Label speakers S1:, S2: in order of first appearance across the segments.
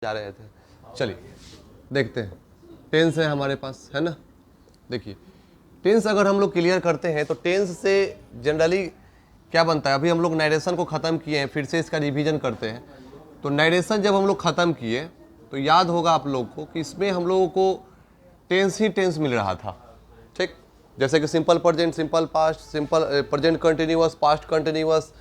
S1: जा रहे थे। चलिए देखते हैं, टेंस है हमारे पास, है ना। देखिए टेंस अगर हम लोग क्लियर करते हैं तो टेंस से जनरली क्या बनता है। अभी हम लोग नरेशन को ख़त्म किए हैं, फिर से इसका रिवीजन करते हैं। तो नरेशन जब हम लोग ख़त्म किए तो याद होगा आप लोग को कि इसमें हम लोगों को टेंस ही टेंस मिल रहा था, ठीक। जैसे कि simple present, simple past, simple present continuous, past continuous,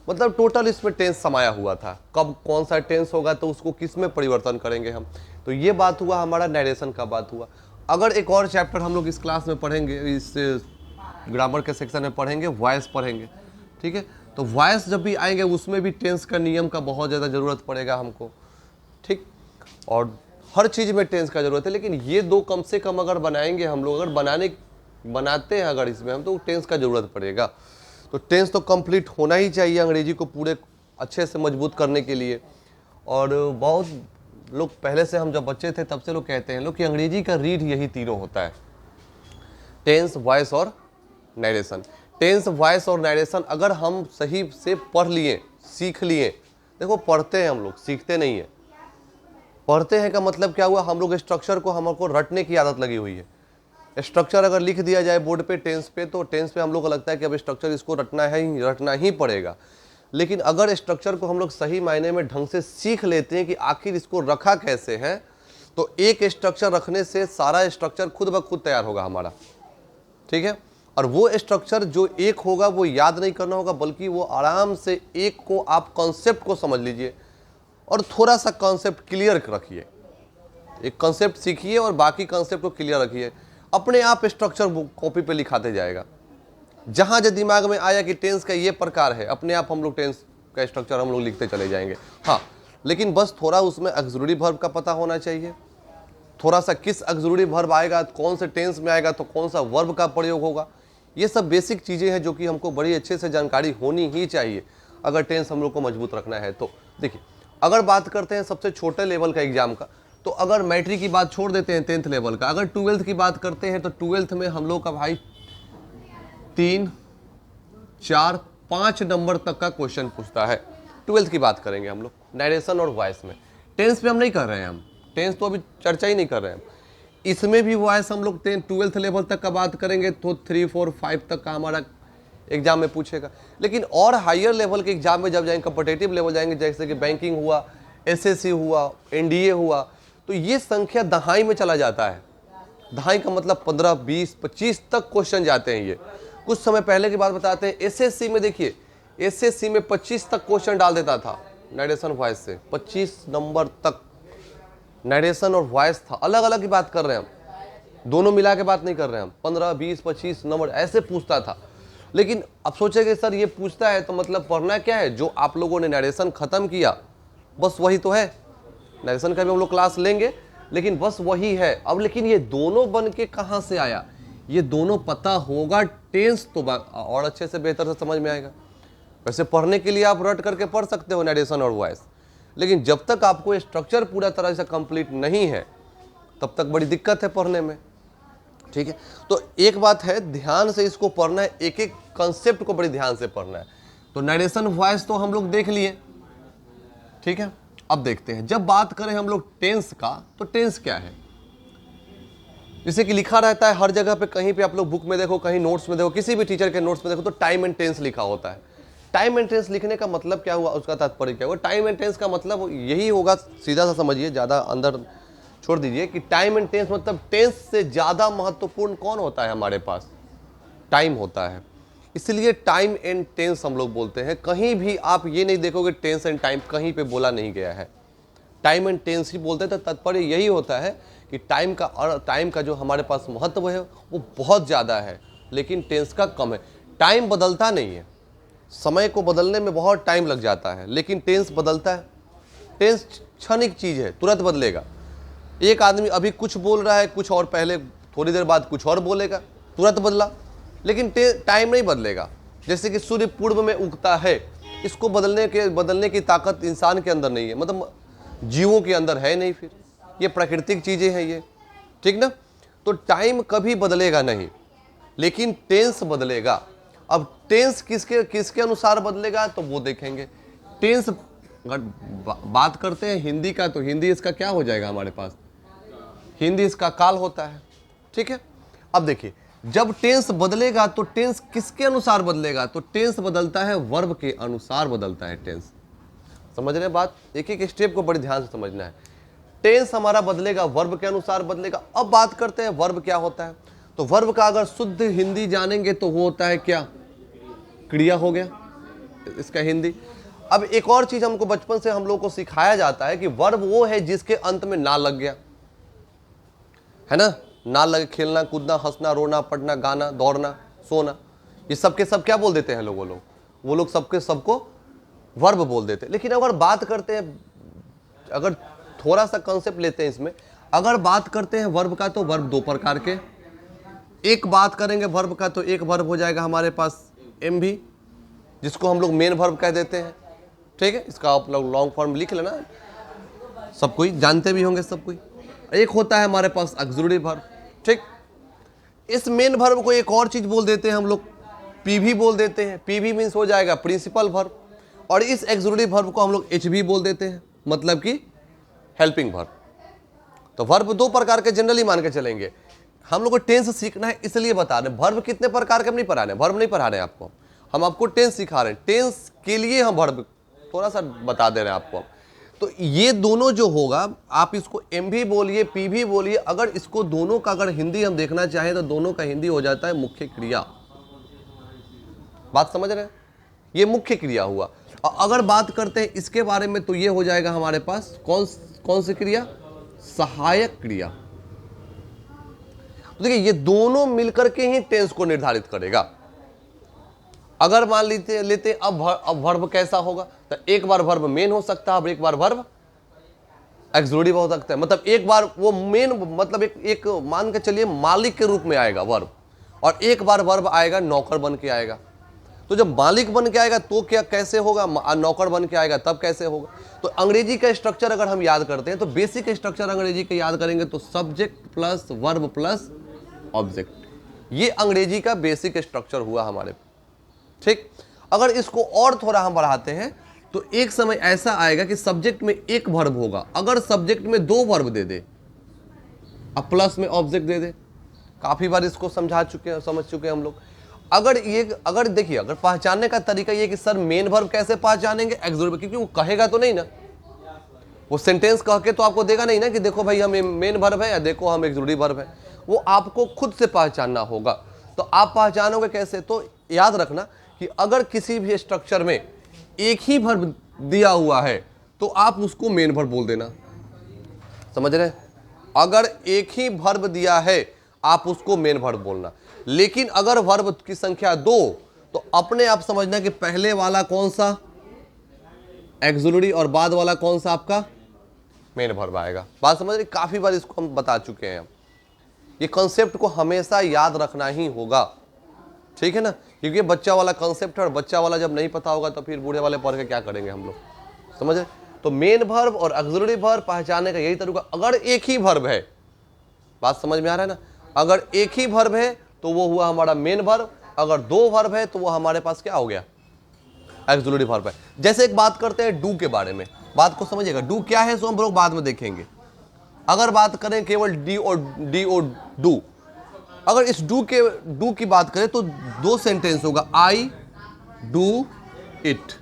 S1: मतलब टोटल इसमें टेंस समाया हुआ था। कब कौन सा टेंस होगा तो उसको किस में परिवर्तन करेंगे हम। तो ये बात हुआ, हमारा नरेशन का बात हुआ। अगर एक और चैप्टर हम लोग इस क्लास में पढ़ेंगे, इस ग्रामर के सेक्शन में पढ़ेंगे, वॉइस पढ़ेंगे, ठीक है। तो वॉइस जब भी आएंगे उसमें भी टेंस का नियम का बहुत ज़्यादा ज़रूरत पड़ेगा हमको, ठीक। और हर चीज़ में टेंस का ज़रूरत है, लेकिन ये दो कम से कम अगर बनाएंगे हम लोग, अगर बनाते हैं अगर इसमें हम, तो टेंस का ज़रूरत पड़ेगा। तो टेंस तो कंप्लीट होना ही चाहिए अंग्रेजी को पूरे अच्छे से मजबूत करने के लिए। और बहुत लोग पहले से, हम जब बच्चे थे तब से लोग कहते हैं लोग कि अंग्रेजी का रीड यही तीनों होता है, टेंस, वॉइस और नरेशन। टेंस, वॉइस और नरेशन अगर हम सही से पढ़ लिए, सीख लिए। देखो पढ़ते हैं हम लोग, सीखते नहीं है। पढ़ते हैं का मतलब क्या हुआ, हम लोग स्ट्रक्चर को हमको रटने की आदत लगी हुई है। स्ट्रक्चर अगर लिख दिया जाए बोर्ड पे टेंस पे, तो टेंस पे हम लोग को लगता है कि अब स्ट्रक्चर इसको रटना ही पड़ेगा। लेकिन अगर स्ट्रक्चर को हम लोग सही मायने में ढंग से सीख लेते हैं कि आखिर इसको रखा कैसे है, तो एक स्ट्रक्चर रखने से सारा स्ट्रक्चर खुद ब खुद तैयार होगा हमारा, ठीक है। और वो स्ट्रक्चर जो एक होगा वो याद नहीं करना होगा, बल्कि वो आराम से एक को आप कॉन्सेप्ट को समझ लीजिए और थोड़ा सा कॉन्सेप्ट क्लियर रखिए। एक कॉन्सेप्ट सीखिए और बाकी कॉन्सेप्ट को क्लियर रखिए, अपने आप स्ट्रक्चर कॉपी पे लिखाते जाएगा। जहां जो दिमाग में आया कि टेंस का ये प्रकार है, अपने आप हम लोग टेंस का स्ट्रक्चर हम लोग लिखते चले जाएंगे। हाँ, लेकिन बस थोड़ा उसमें ऑक्सिलरी वर्ब का पता होना चाहिए, थोड़ा सा किस ऑक्सिलरी वर्ब आएगा, कौन से टेंस में आएगा, तो कौन सा वर्ब का प्रयोग होगा। ये सब बेसिक चीज़ें हैं जो कि हमको बड़ी अच्छे से जानकारी होनी ही चाहिए अगर टेंस हम लोग को मजबूत रखना है तो। देखिए अगर बात करते हैं सबसे छोटे लेवल का एग्जाम का, तो अगर मैट्रिक की बात छोड़ देते हैं, 10th लेवल का, अगर 12th की बात करते हैं तो 12th में हम लोग का भाई 3, 4, 5 नंबर तक का क्वेश्चन पूछता है। 12th की बात करेंगे हम लोग नरेशन और वॉइस में। टेंस पे हम नहीं कर रहे हैं, हम टेंस तो अभी चर्चा ही नहीं कर रहे हैं। इसमें भी वॉइस हम लोग 12th लेवल तक का बात करेंगे तो 3, 4, 5 तक का हमारा एग्जाम में पूछेगा। लेकिन और हायर लेवल के एग्जाम में जब जाएंगे, कॉम्पिटिटिव लेवल जाएंगे, जैसे कि बैंकिंग हुआ, एसएससी हुआ, एनडीए हुआ, तो ये संख्या दहाई में चला जाता है। दहाई का मतलब 15, 20, 25 तक क्वेश्चन जाते हैं। ये कुछ समय पहले की बात बताते हैं, एसएससी में देखिए, एसएससी में 25 तक क्वेश्चन डाल देता था नरेशन वॉइस से, 25 नंबर तक नरेशन और वॉइस था। अलग अलग की बात कर रहे हैं हम, दोनों मिला के बात नहीं कर रहे हैं हम। 15, 20, 25 नंबर ऐसे पूछता था। लेकिन अब सोचेंगे सर ये पूछता है तो मतलब पढ़ना क्या है, जो आप लोगों ने नरेशन खत्म किया बस वही तो है। नरेशन का भी हम लोग क्लास लेंगे, लेकिन बस वही है अब। लेकिन ये दोनों बन के कहाँ से आया, ये दोनों पता होगा टेंस तो और अच्छे से बेहतर से समझ में आएगा। वैसे पढ़ने के लिए आप रट करके पढ़ सकते हो नरेशन और वॉइस, लेकिन जब तक आपको स्ट्रक्चर पूरा तरह से कंप्लीट नहीं है तब तक बड़ी दिक्कत है पढ़ने में, ठीक है। तो एक बात है, ध्यान से इसको पढ़ना है, एक एक कंसेप्ट को बड़ी ध्यान से पढ़ना है। तो नरेशन वॉइस तो हम लोग देख लिए, ठीक है। अब देखते हैं, जब बात करें हम लोग टेंस का, तो टेंस क्या है। जैसे कि लिखा रहता है हर जगह पे, कहीं पे आप लोग बुक में देखो, कहीं नोट्स में देखो, किसी भी टीचर के नोट्स में देखो, तो टाइम एंड टेंस लिखा होता है। टाइम एंड टेंस लिखने का मतलब क्या हुआ, उसका तात्पर्य क्या हुआ। टाइम एंड टेंस का मतलब यही होगा, सीधा सा समझिए, ज़्यादा अंदर छोड़ दीजिए, कि टाइम एंड टेंस मतलब टेंस से ज़्यादा महत्वपूर्ण कौन होता है हमारे पास, टाइम होता है। इसलिए टाइम एंड टेंस हम लोग बोलते हैं। कहीं भी आप ये नहीं देखोगे टेंस एंड टाइम कहीं पे बोला नहीं गया है, टाइम एंड टेंस ही बोलते हैं। तो तात्पर्य यही होता है कि टाइम का जो हमारे पास महत्व है वो बहुत ज़्यादा है, लेकिन टेंस का कम है। टाइम बदलता नहीं है, समय को बदलने में बहुत टाइम लग जाता है, लेकिन टेंस बदलता है। टेंस क्षणिक चीज़ है, तुरंत बदलेगा। एक आदमी अभी कुछ बोल रहा है, कुछ और पहले थोड़ी देर बाद कुछ और बोलेगा, तुरंत बदला, लेकिन टाइम नहीं बदलेगा। जैसे कि सूर्य पूर्व में उगता है, इसको बदलने की ताकत इंसान के अंदर नहीं है, मतलब जीवों के अंदर है नहीं। फिर ये प्राकृतिक चीज़ें हैं ये, ठीक ना। तो टाइम कभी बदलेगा नहीं, लेकिन टेंस बदलेगा। अब टेंस किसके अनुसार बदलेगा तो वो देखेंगे। टेंस अगर बात करते हैं हिंदी का, तो हिंदी इसका क्या हो जाएगा हमारे पास, हिंदी इसका काल होता है। ठीक है, अब देखिए जब टेंस बदलेगा तो टेंस किसके अनुसार बदलेगा, तो टेंस बदलता है वर्ब के अनुसार बदलता है टेंस। समझ रहे हैं बात, एक एक स्टेप को बड़े ध्यान से समझना है। टेंस हमारा बदलेगा वर्ब के अनुसार बदलेगा। अब बात करते हैं वर्ब क्या होता है, तो वर्ब का अगर शुद्ध हिंदी जानेंगे तो वो होता है क्या, क्रिया हो गया इसका हिंदी। अब एक और चीज हमको बचपन से हम लोग को सिखाया जाता है कि वर्ब वो है जिसके अंत में ना लग गया, है ना, ना लगे, खेलना कूदना हंसना रोना पढ़ना गाना दौड़ना सोना, ये सब के सब क्या बोल देते हैं वो लोग सबके सबको वर्ब बोल देते हैं। लेकिन अगर बात करते हैं, अगर थोड़ा सा कंसेप्ट लेते हैं इसमें, अगर बात करते हैं वर्ब का, तो वर्ब दो प्रकार के, एक बात करेंगे वर्ब का तो एक वर्ब हो जाएगा हमारे पास एम भी, जिसको हम लोग मेन वर्ब कह देते हैं। ठीक है, इसका आप लोग लॉन्ग फॉर्म लिख लेना, सब कोई जानते भी होंगे सब कोई। एक होता है हमारे पास ऑक्सिलरी वर्ब। ठीक, इस मेन वर्ब को एक और चीज बोल देते हैं हम लोग, पीवी बोल देते हैं। पीवी मीन्स हो जाएगा प्रिंसिपल वर्ब, और इस ऑक्सिलरी वर्ब को हम लोग एचवी बोल देते हैं, मतलब कि हेल्पिंग वर्ब। तो वर्ब दो प्रकार के जनरली मान के चलेंगे। हम लोग को टेंस सीखना है इसलिए बता रहे हैं, वर्ब कितने प्रकार के हम नहीं पढ़ा रहे हैं, वर्ब नहीं पढ़ा रहे हैं आपको, हम आपको टेंस सिखा रहे हैं। टेंस के लिए हम वर्ब थोड़ा सा बता दे रहे हैं आपको। तो ये दोनों जो होगा, आप इसको एम भी बोलिए पी भी बोलिए, अगर इसको दोनों का अगर हिंदी हम देखना चाहें तो दोनों का हिंदी हो जाता है मुख्य क्रिया। बात समझ रहे हैं, ये मुख्य क्रिया हुआ। और अगर बात करते हैं इसके बारे में तो ये हो जाएगा हमारे पास कौन सी क्रिया, सहायक क्रिया। तो देखिए ये दोनों मिलकर के ही टेंस को निर्धारित करेगा। अगर मान लेते अब वर्ब कैसा होगा, तो एक बार वर्ब मेन हो सकता है, अब एक बार वर्ब ऑक्सिलरी हो सकता है। मतलब एक बार वो मेन मतलब एक मान के चलिए मालिक के रूप में आएगा वर्ब, और एक बार वर्ब आएगा नौकर बन के आएगा। तो जब मालिक बन के आएगा तो क्या कैसे होगा, नौकर बन के आएगा तब कैसे होगा। तो अंग्रेजी का स्ट्रक्चर अगर हम याद करते हैं तो बेसिक स्ट्रक्चर अंग्रेजी का याद करेंगे तो subject plus verb plus object, ये अंग्रेजी का बेसिक स्ट्रक्चर हुआ हमारे। ठीक, अगर इसको और थोड़ा हम बढ़ाते हैं तो एक समय ऐसा आएगा कि सब्जेक्ट में एक वर्ब होगा, अगर सब्जेक्ट में दो वर्ब दे दे, अब प्लस में ऑब्जेक्ट दे दे। काफी बार इसको समझ चुके हैं हम लोग। अगर देखिए, अगर पहचानने का तरीका ये कि सर मेन वर्ब कैसे पहचानेंगे, ऑक्सिलरी, क्योंकि वो कहेगा तो नहीं ना, वो सेंटेंस कह के तो आपको देगा नहीं ना कि देखो भाई हम मेन वर्ब है या देखो हम ऑक्सिलरी वर्ब है, वो आपको खुद से पहचानना होगा। तो आप पहचानोगे कैसे, तो याद रखना कि अगर किसी भी स्ट्रक्चर में एक ही वर्ब दिया हुआ है तो आप उसको मेन वर्ब बोल देना। समझ रहे हैं, अगर एक ही वर्ब दिया है आप उसको मेन वर्ब बोलना। लेकिन अगर वर्ब की संख्या दो तो अपने आप समझना कि पहले वाला कौन सा ऑक्सिलरी और बाद वाला कौन सा आपका मेन वर्ब आएगा। बात समझ रहे, काफी बार इसको हम बता चुके हैं। ये कॉन्सेप्ट को हमेशा याद रखना ही होगा, ठीक है ना, क्योंकि बच्चा वाला कॉन्सेप्ट है और बच्चा वाला जब नहीं पता होगा तो फिर बूढ़े वाले पढ़ के क्या करेंगे हम लोग, समझ रहे। तो मेन वर्ब और ऑक्सिलरी वर्ब पहचानने का यही तरीका। अगर एक ही वर्ब है, बात समझ में आ रहा है ना, अगर एक ही वर्ब है तो वो हुआ हमारा मेन वर्ब, अगर दो वर्ब है तो वो हमारे पास क्या हो गया, ऑक्सिलरी वर्ब है। जैसे एक बात करते हैं डू के बारे में, बात को समझिएगा, डू क्या है सो हम लोग बाद में देखेंगे। अगर बात करें केवल डी और डू, अगर इस डू की बात करें तो दो सेंटेंस होगा, आई डू इट।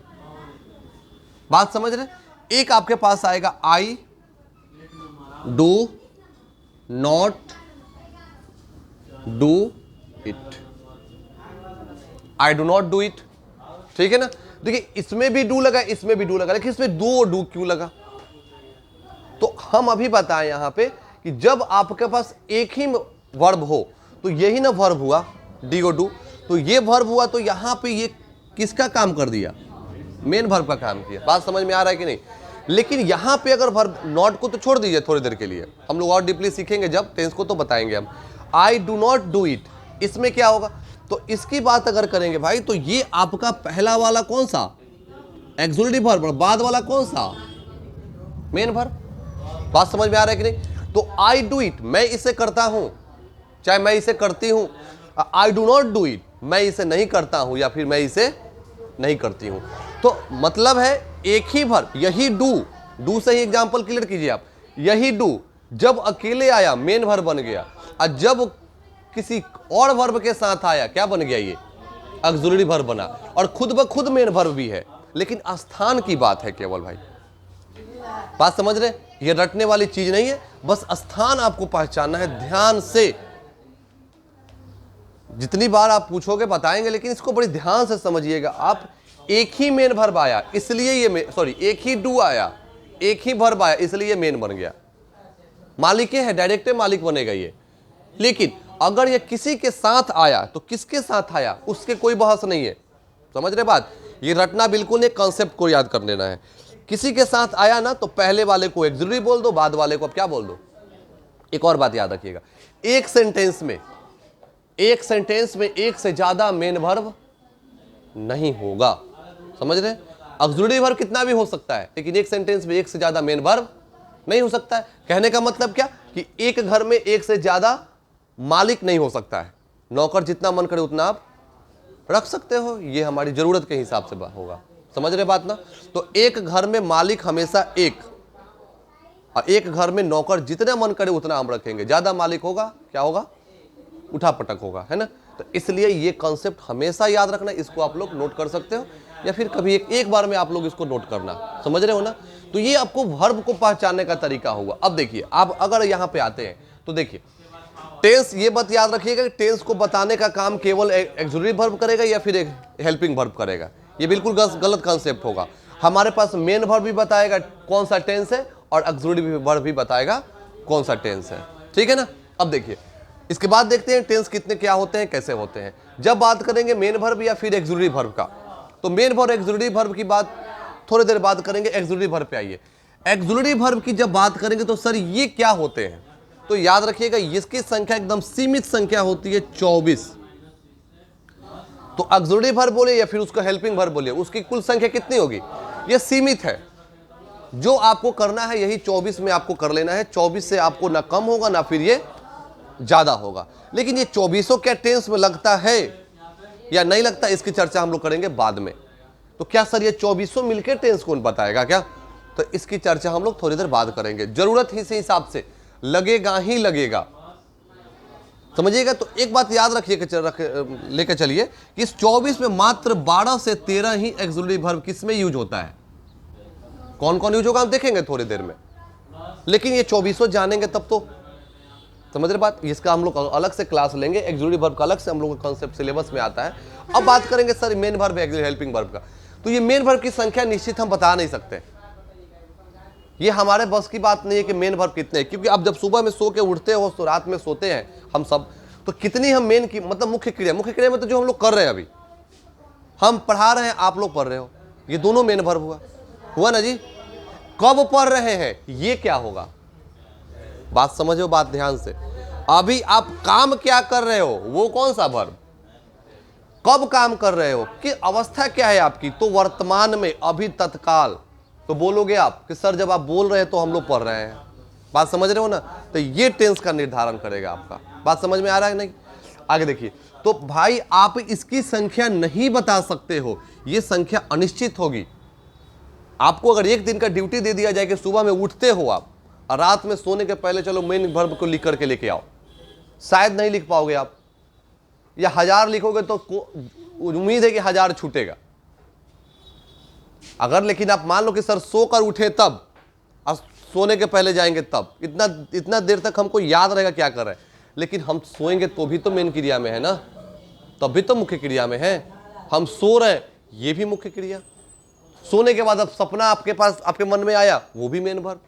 S1: बात समझ रहे, एक आपके पास आएगा I do not do it, I do not do it, ठीक है ना। देखिए इसमें भी डू लगा, इसमें भी डू लगा, लेकिन इसमें दो और डू क्यों लगा, तो हम अभी बताएं यहां पे कि जब आपके पास एक ही वर्ब हो तो यही ना वर्ब हुआ डी और डू, तो ये वर्ब हुआ तो यहां पे ये किसका काम कर दिया, मेन वर्ब का काम किया। बात समझ में आ रहा है कि नहीं। लेकिन यहां पे अगर वर्ब नॉट को तो छोड़ दीजिए थोड़ी देर के लिए, हम लोग और डीपली सीखेंगे जब टेंस को तो बताएंगे हम। I do not do it, इसमें क्या होगा, तो इसकी बात अगर करेंगे भाई तो ये आपका पहला वाला कौन सा ऑक्सिलरी वर्ब और बाद वाला कौन सा मेन वर्ब। बात समझ में आ रहा है कि नहीं। तो आई डू इट, मैं इसे करता हूं, चाहे मैं इसे करती हूं। I do not do it, मैं इसे नहीं करता हूं या फिर मैं इसे नहीं करती हूं। तो मतलब है एक ही वर्ब, यही डू से ही एग्जांपल क्लियर कीजिए आप। यही डू जब अकेले आया मेन वर्ब बन गया, और जब किसी और वर्ब के साथ आया क्या बन गया, ये ऑक्सिलरी वर्ब बना, और खुद ब खुद मेन वर्ब भी है, लेकिन स्थान की बात है केवल। भाई बात समझ रहे, ये रटने वाली चीज नहीं है, बस स्थान आपको पहचानना है ध्यान से। जितनी बार आप पूछोगे बताएंगे, लेकिन इसको बड़ी ध्यान से समझिएगा आप। एक ही मेन वर्ब आया इसलिए ये एक ही डू आया, एक ही वर्ब आया इसलिए ये मेन बन गया। मालिक है, डायरेक्ट मालिक बनेगा ये। लेकिन अगर ये किसी के साथ आया तो किसके साथ आया उसके कोई बहस नहीं है। समझ रहे बात, ये रटना बिल्कुल नहीं, कंसेप्ट को याद कर लेना है। किसी के साथ आया ना तो पहले वाले को ऑक्सिलरी बोल दो, बाद वाले को अब क्या बोल दो। एक और बात याद रखिएगा, एक सेंटेंस में एक से ज्यादा मेन वर्ब नहीं होगा। समझ रहे, ऑक्सिलरी वर्ब कितना भी हो सकता है, लेकिन एक सेंटेंस में एक से ज्यादा मेन वर्ब नहीं हो सकता है। कहने का मतलब क्या कि एक घर में एक से ज्यादा मालिक नहीं हो सकता है। नौकर जितना मन करे उतना आप रख सकते हो, ये हमारी जरूरत के हिसाब से होगा। समझ रहे बात ना। तो एक घर में मालिक हमेशा एक, और एक घर में नौकर जितना मन करे उतना हम रखेंगे। ज्यादा मालिक होगा क्या होगा, उठा पटक होगा, है ना। तो इसलिए ये कॉन्सेप्ट हमेशा याद रखना, इसको आप लोग नोट कर सकते हो, या फिर कभी एक बार में आप लोग इसको नोट करना। समझ रहे हो ना। तो ये आपको वर्ब को पहचानने का तरीका होगा। अब देखिए, आप अगर यहाँ पे आते हैं तो देखिए टेंस, ये बात याद रखिएगा कि टेंस को बताने का काम केवल ऑक्सिलरी वर्ब करेगा या फिर एक हेल्पिंग वर्ब करेगा। ये बिल्कुल गलत कॉन्सेप्ट होगा। हमारे पास मेन वर्ब भी बताएगा कौन सा टेंस है, और ऑक्सिलरी वर्ब भी बताएगा कौन सा टेंस है। ठीक है ना। अब देखिए, इसके बाद देखते हैं टेंस कितने क्या होते हैं, कैसे होते हैं। जब बात करेंगे मेन वर्ब या फिर ऑक्सिलरी वर्ब का, तो मेन वर्ब ऑक्सिलरी वर्ब की बात थोड़ी देर बाद करेंगे। ऑक्सिलरी वर्ब पे आइए। ऑक्सिलरी वर्ब की जब बात करेंगे तो सर ये क्या होते हैं, तो याद रखिएगा इसकी संख्या एकदम सीमित संख्या होती है 24। तो ऑक्सिलरी वर्ब बोले या फिर उसको हेल्पिंग वर्ब बोले, उसकी कुल संख्या कितनी होगी, ये सीमित है। जो आपको करना है यही 24 में आपको कर लेना है। 24 से आपको ना कम होगा ना फिर ये ज्यादा होगा। लेकिन ये 24 क्या टेंस में लगता है या नहीं लगता, इसकी चर्चा हम लोग करेंगे बाद में। तो क्या सर ये 24 मिलकर टेंस कौन बताएगा क्या, तो इसकी चर्चा हम लोग थोड़ी देर बाद करेंगे। जरूरत ही से हिसाब से लगेगा ही लगेगा, समझिएगा। तो एक बात याद रखिए, लेकर चलिए कि इस 24 में मात्र 12 से 13 ही ऑक्सिलरी वर्ब किसमें यूज होता है। कौन कौन यूज होगा हम देखेंगे थोड़ी देर में, लेकिन ये 24 जानेंगे तब तो। समझ रहे बात, इसका हम लोग अलग से क्लास लेंगे। ऑक्सिलरी वर्ब का अलग से हम लोग का कॉन्सेप्ट सिलेबस में आता है। अब बात करेंगे sir main verb helping verb का। तो ये मेन वर्ब की संख्या निश्चित हम बता नहीं सकते, ये हमारे बस की बात नहीं है कि मेन वर्ब कितने, क्योंकि अब जब सुबह में सो के उठते हो तो रात में सोते हैं हम सब, तो कितनी हम मेन की मतलब मुख्य क्रिया में तो जो हम लोग कर रहे हैं, अभी हम पढ़ा रहे हैं आप लोग पढ़ रहे हो, ये दोनों मेन वर्ब हुआ ना जी। कब पढ़ रहे हैं ये क्या होगा, बात समझो, बात ध्यान से। अभी आप काम क्या कर रहे हो वो कौन सा वर्ब, कब काम कर रहे हो, कि अवस्था क्या है आपकी, तो वर्तमान में, अभी, तत्काल। तो बोलोगे आप कि सर जब आप बोल रहे हैं तो हम लोग पढ़ रहे हैं, बात समझ रहे हो ना। तो ये टेंस का निर्धारण करेगा आपका। बात समझ में आ रहा है नहीं। आगे देखिए, तो भाई आप इसकी संख्या नहीं बता सकते हो, ये संख्या अनिश्चित होगी। आपको अगर एक दिन का ड्यूटी दे दिया जाए कि सुबह में उठते हो आप और रात में सोने के पहले चलो मेन वर्ब को लिख करके लेके आओ, शायद नहीं लिख पाओगे आप, या 1000 लिखोगे तो उम्मीद है कि 1000 छूटेगा। अगर लेकिन आप मान लो कि सर सो कर उठे तब और सोने के पहले जाएंगे तब, इतना देर तक हमको याद रहेगा क्या कर रहे हैं, लेकिन हम सोएंगे तो भी तो मेन क्रिया में है ना, तब भी तो मुख्य क्रिया में है। हम सो रहे हैं ये भी मुख्य क्रिया, सोने के बाद अब सपना आपके पास आपके मन में आया वो भी मेन वर्ब।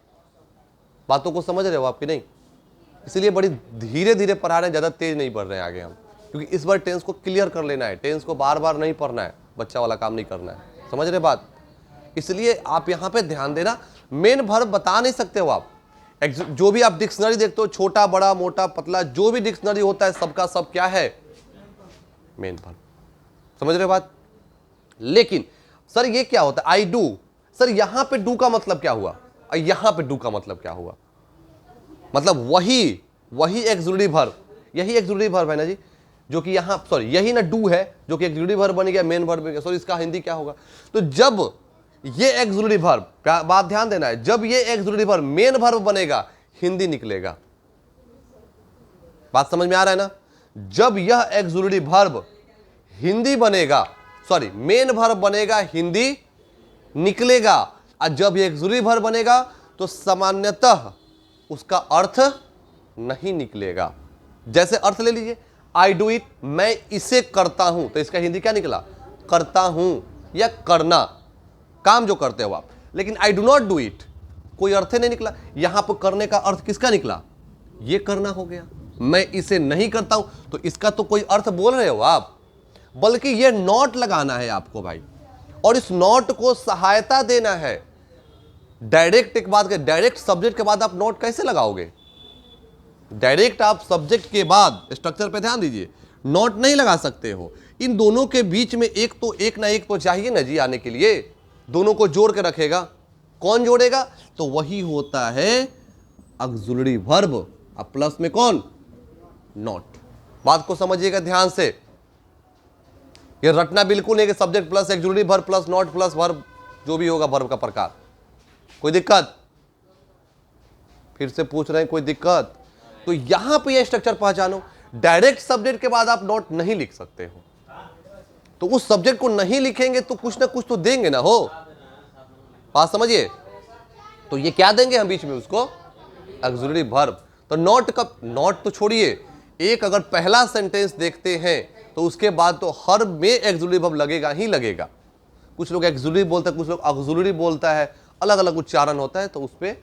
S1: बातों को समझ रहे हो आपकी नहीं, इसलिए बड़ी धीरे धीरे पढ़ा रहे हैं, ज़्यादा तेज नहीं पढ़ रहे हैं आगे हम, क्योंकि इस बार टेंस को क्लियर कर लेना है, टेंस को बार बार नहीं पढ़ना है, बच्चा वाला काम नहीं करना है। समझ रहे बात, इसलिए आप यहाँ पे ध्यान देना। मेन वर्ब बता नहीं सकते हो आप, जो भी आप डिक्शनरी देखते हो, छोटा बड़ा मोटा पतला जो भी डिक्शनरी होता है सबका सब क्या है, मेन वर्ब। समझ रहे बात। लेकिन सर ये क्या होता है, आई डू, सर यहां पे डू का मतलब क्या हुआ, और यहां पे डू का मतलब क्या हुआ, मतलब वही ऑक्सिलरी वर्ब, यही ऑक्सिलरी वर्ब है ना जी। जो कि यहां सॉरी यही ना डू है जो कि एक्सिक्यूटिव वर्ब बन गया, मेन वर्ब बन गया। सॉरी इसका हिंदी क्या होगा? तो जब ये एक्सिक्यूटिव वर्ब, बात ध्यान देना है, जब ये एक्सिक्यूटिव वर्ब मेन वर्ब बनेगा हिंदी निकलेगा। बात समझ में आ रहा है ना? जब यह एक्सिक्यूटिव वर्ब हिंदी बनेगा, सॉरी मेन वर्ब बनेगा हिंदी निकलेगा। और जब ये एक्सिक्यूटिव वर्ब बनेगा तो सामान्यतः उसका अर्थ नहीं निकलेगा। जैसे अर्थ ले लीजिए, आई डू इट, मैं इसे करता हूं, तो इसका हिंदी क्या निकला? करता हूं या करना, काम जो करते हो आप। लेकिन I do not do it, कोई अर्थ नहीं निकला। यहां पर करने का अर्थ किसका निकला? ये करना हो गया। मैं इसे नहीं करता हूं, तो इसका तो कोई अर्थ बोल रहे हो आप, बल्कि ये नॉट लगाना है आपको भाई, और इस नॉट को सहायता देना है। डायरेक्ट एक बात, डायरेक्ट सब्जेक्ट के बाद आप नॉट कैसे लगाओगे? डायरेक्ट आप सब्जेक्ट के बाद, स्ट्रक्चर पे ध्यान दीजिए, नॉट नहीं लगा सकते हो। इन दोनों के बीच में एक ना एक तो चाहिए ना जी आने के लिए, दोनों को जोड़ के रखेगा। कौन जोड़ेगा? तो वही होता है ऑक्सिलरी वर्ब, अब प्लस में कौन? नॉट। बात को समझिएगा ध्यान से, ये रटना बिल्कुल नहीं कि subject plus axillary verb plus not plus verb, जो भी होगा वर्ब का प्रकार। कोई दिक्कत? फिर से पूछ रहे हैं कोई दिक्कत? तो यहां पे ये स्ट्रक्चर पहचानो, डायरेक्ट सब्जेक्ट के बाद आप नॉट नहीं लिख सकते हो। तो उस सब्जेक्ट को नहीं लिखेंगे तो कुछ ना कुछ तो देंगे ना हो, बात समझिए। तो ये क्या देंगे हम बीच में? उसको ऑक्सिलरी वर्ब। तो नॉट का, नॉट तो छोड़िए, एक अगर पहला सेंटेंस देखते हैं तो उसके बाद तो हर में ऑक्सिलरी वर्ब लगेगा ही लगेगा। कुछ लोग ऑक्सिलरी बोलते हैं, कुछ लोग ऑक्सिलरी बोलता है, अलग अलग उच्चारण होता है। तो उस पर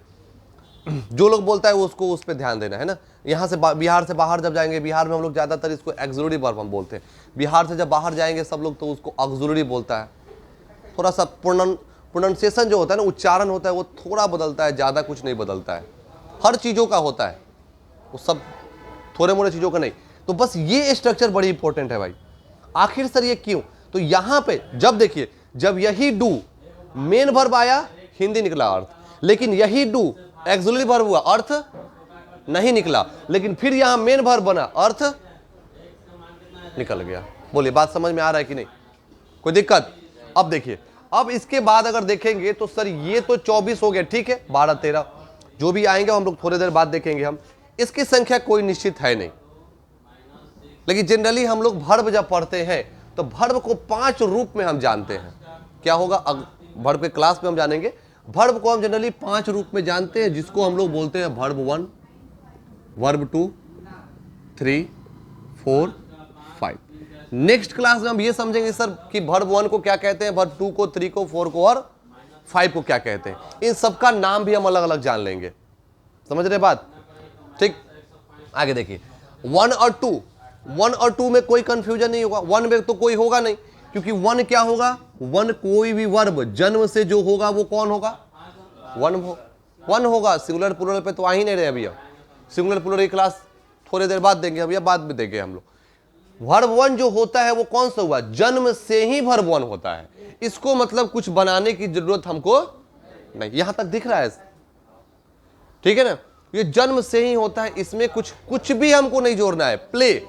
S1: जो लोग बोलता है उसको उस पर ध्यान देना है ना। यहाँ से बिहार से बाहर जब जाएंगे, बिहार में हम लोग ज़्यादातर इसको ऑक्सिलरी वर्ब हम बोलते हैं। बिहार से जब बाहर जाएंगे सब लोग तो उसको ऑक्सिलरी बोलता है। थोड़ा सा प्रोनाउंसिएशन जो होता है ना, उच्चारण होता है, वो थोड़ा बदलता है, ज़्यादा कुछ नहीं बदलता है। हर चीज़ों का होता है वो, सब थोड़े मोड़े चीज़ों का नहीं। तो बस ये स्ट्रक्चर बड़ी इंपॉर्टेंट है भाई। आखिर सर ये क्यों? तो यहाँ पे जब देखिए, जब यही डू मेन वर्ब आया हिंदी निकला अर्थ, लेकिन यही डू ऑक्सिलरी वर्ब हुआ अर्थ नहीं निकला, लेकिन फिर यहां मेन वर्ब बना अर्थ निकल गया। बोलिए बात समझ में आ रहा है कि नहीं? कोई दिक्कत? अब देखिए, अब इसके बाद अगर देखेंगे तो सर ये तो 24 हो गया, ठीक है, 12 13 जो भी आएंगे हम लोग थोड़ी देर बाद देखेंगे। हम इसकी संख्या कोई निश्चित है नहीं, लेकिन जनरली हम लोग वर्ब जब पढ़ते हैं तो वर्ब को 5 रूप में हम जानते हैं। क्या होगा? वर्ब के क्लास में हम जानेंगे। वर्ब को हम जनरली 5 रूप में जानते हैं, जिसको हम लोग बोलते हैं वर्ब 1, वर्ब 2, 3, 4, 5। नेक्स्ट क्लास में हम ये समझेंगे सर कि वर्ब 1 को क्या कहते हैं, वर्ब 2 को, 3 को, 4 को और 5 को क्या कहते हैं। इन सबका नाम भी हम अलग अलग जान लेंगे। समझ रहे बात? ठीक, आगे देखिए 1 और 2, 1 और 2 में कोई कंफ्यूजन नहीं होगा। 1 में तो कोई होगा नहीं, क्योंकि 1 क्या होगा? 1 कोई भी वर्ब जन्म से जो होगा वो कौन होगा? 1 होगा। सिंगुलर प्लूरल पे तो आ ही नहीं रहे अभी। अब सिंगुलर प्लूरल की क्लास थोड़ी देर बाद देंगे, अभी बाद में देंगे हम लोग। वर्ब 1 जो होता है वो कौन सा हुआ? जन्म से ही वर्ब 1 होता है। इसको मतलब कुछ बनाने की जरूरत हमको नहीं। यहां तक दिख रहा है? ठीक है ना? ये जन्म से ही होता है, इसमें कुछ भी हमको नहीं जोड़ना है। प्ले,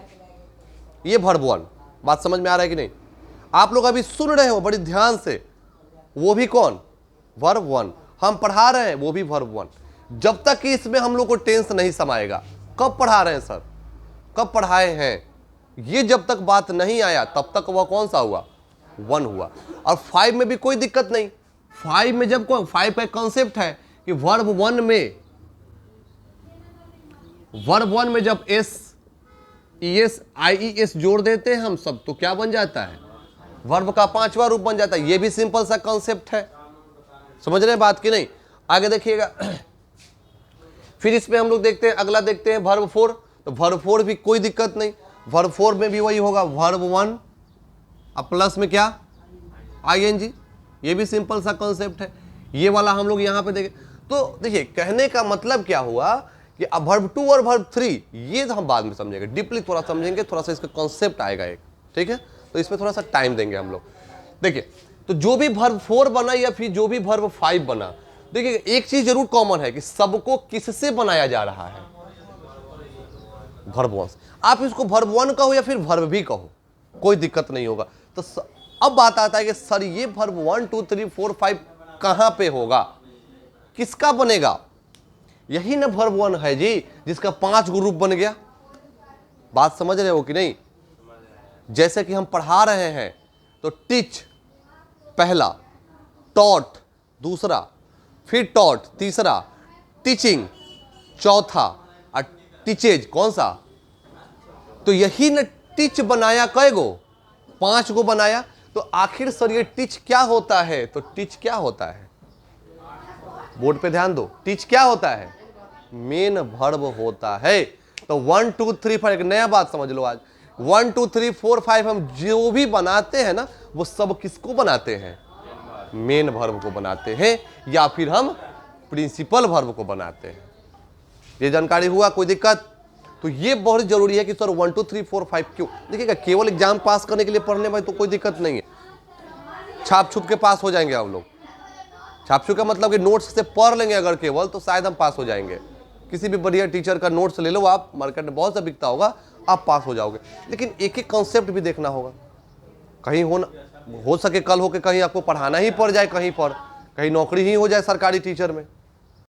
S1: ये वर्ब 1। बात समझ में आ रहा है कि नहीं? आप लोग अभी सुन रहे हो बड़ी ध्यान से, वो भी कौन? वर्ब 1। हम पढ़ा रहे हैं, वो भी वर्ब 1। जब तक कि इसमें हम लोग को टेंस नहीं समाएगा। कब पढ़ा रहे हैं सर? कब पढ़ाए हैं? ये जब तक बात नहीं आया तब तक वह कौन सा हुआ? 1 हुआ। और 5 में भी कोई दिक्कत नहीं। 5 में जब 5 का कॉन्सेप्ट है कि वर्ब 1 में जब IES जोड़ देते हैं हम सब, तो क्या बन जाता है? वर्ब का 5वां रूप बन जाता है। ये भी सिंपल सा कॉन्सेप्ट है। समझ रहे हैं बात की नहीं? आगे देखिएगा। फिर इसमें हम लोग देखते हैं, अगला देखते हैं वर्ब 4। तो वर्ब 4 भी कोई दिक्कत नहीं। वर्ब 4 में भी वही होगा, वर्ब 1 अब प्लस में क्या? ING। ये भी सिंपल सा कॉन्सेप्ट है। ये वाला हम लोग यहाँ पे देखें तो देखिए, कहने का मतलब क्या हुआ कि अब वर्ब 2 और वर्ब 3 ये हम बाद में समझेंगे, डीपली थोड़ा समझेंगे, थोड़ा सा इसका कॉन्सेप्ट आएगा एक, ठीक है? तो इसमें थोड़ा सा टाइम देंगे हम लोग। देखिए, तो जो भी वर्ब 4 बना या फिर जो भी वर्ब 5 बना, देखिए एक चीज जरूर कॉमन है कि सबको किससे बनाया जा रहा है? वर्ब वन से। आप इसको वर्ब वन कहो या फिर वर्ब भी कहो, कोई दिक्कत नहीं होगा। तो अब बात आता है कि सर ये वर्ब 1 2 3 4 5 कहां पे होगा, किसका बनेगा? यही ना वर्ब वन है जी, जिसका 5 ग्रुप बन गया। बात समझ रहे हो कि नहीं? जैसे कि हम पढ़ा रहे हैं तो टीच पहला, टॉट दूसरा, फिर टॉट तीसरा, टीचिंग चौथा और टीचेज कौन सा? तो यही न टीच बनाया, कई गो? 5 गो बनाया। तो आखिर सर ये टीच क्या होता है? तो टीच क्या होता है, बोर्ड पे ध्यान दो, टीच क्या होता है? मेन वर्ब होता है। तो 1 2 3 4 एक नया बात समझ लो आज, 1 2 3 4 5 हम जो भी बनाते हैं ना, वो सब किसको बनाते हैं? मेन वर्ब को बनाते हैं, या फिर हम प्रिंसिपल वर्ब को बनाते हैं। ये जानकारी हुआ? कोई दिक्कत? तो ये बहुत जरूरी है कि सर 1 2 3 4 5 क्यों? देखिएगा, केवल एग्जाम पास करने के लिए पढ़ने में तो कोई दिक्कत नहीं है, छाप छुप के पास हो जाएंगे हम लोग। छाप छुप का मतलब कि नोट्स से पढ़ लेंगे अगर केवल, तो शायद हम पास हो जाएंगे। किसी भी बढ़िया टीचर का नोट्स ले लो आप, मार्केट में बहुत सा बिकता होगा, आप पास हो जाओगे। लेकिन एक एक कॉन्सेप्ट भी देखना होगा, कहीं हो सके कल हो के कहीं आपको पढ़ाना ही पड़ जाए, कहीं नौकरी ही हो जाए सरकारी टीचर में,